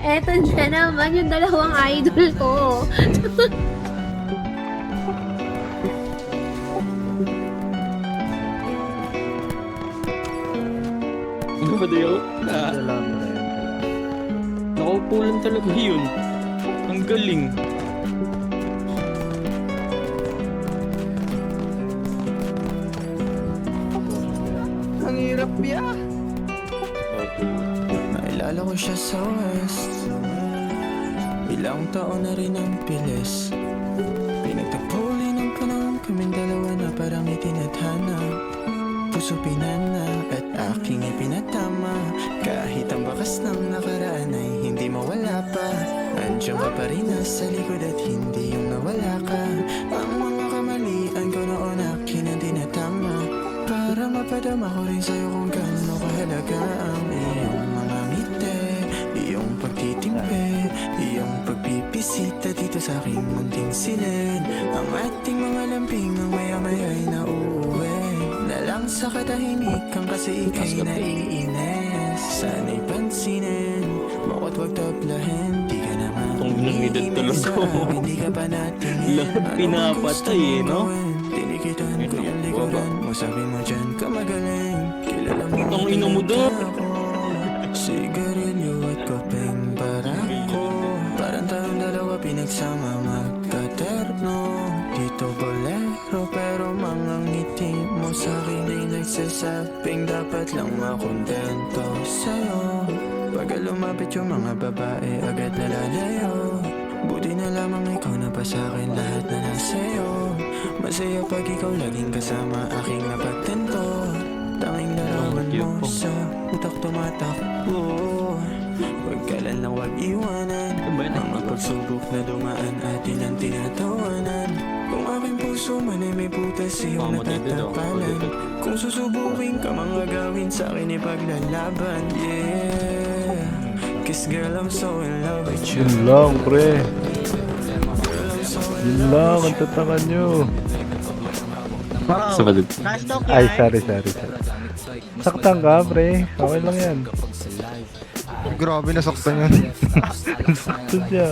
Eto na naman yung dalawang idol ko. Ano ba dayo? Nakaupo lang talaga yun. Ang galing. Ang hirap niya. Nailala ko siya sa West. Ilang taon na rin ang pilis. Pinagtagpuli ng panahon kaming dalawa na parang itinadhana. Puso pinana at aking ipinatama. Kahit ang bakas ng nakaraan ay hindi mawala pa. Andiyan ka pa rin nasa likod at hindi yung nawala ka. Ang mga kamalian ko noon akin ang tinatama. Para mapadama ko rin sa'yo kung gaano kahalaga ang iyong mga ngiti, iyong pagtitimpi, iyong pagpipsita dito sa aking munting silid. Ang ating mga lamping ang maya-maya'y nauuwi na lang sa katahimikan kasi ika'y naiinis. Sana'y pansinin mo at huwag tablahin. Di ka naman Itong binangidad talaga. hindi ka pa natingin. Lahat pinapatay eh, no? Tinikitan ko yung likuran mo. Sabi mo dyan ka magaling. Kilala mo Ang ina mo doon. sigarilyo at kopeng barako. Parang tayong dalawa pinagsama magkaterno. Dito bolero pero mga ngiti mo sa'kin ay nagsasabing dapat lang makontento sa'yo. Pag lumapit yung mga babae agad nalalayo. Buti na lamang ikaw na pa sa'kin lahat na nasa'yo. Masaya pag ikaw laging kasama aking napagtanto. Tanging larawan mo sa utak tumatakbo. Huwag kailan lang wag iwanan. Mga pagsubok na dumaan atin ang tinatawanan. Kung aking puso man ay may butas iyong natatapalan. Kung susubukin ka mga gawin sa'kin ipaglalaban. Yeah, kiss girl I'm so in love with you. Yun lang, pre. Yun lang, ang tatakan nyo. Sa balid. Ay, sorry. Saktan ka, pre. Okay lang yan. Grabe nasaktan yun. Saktan siya.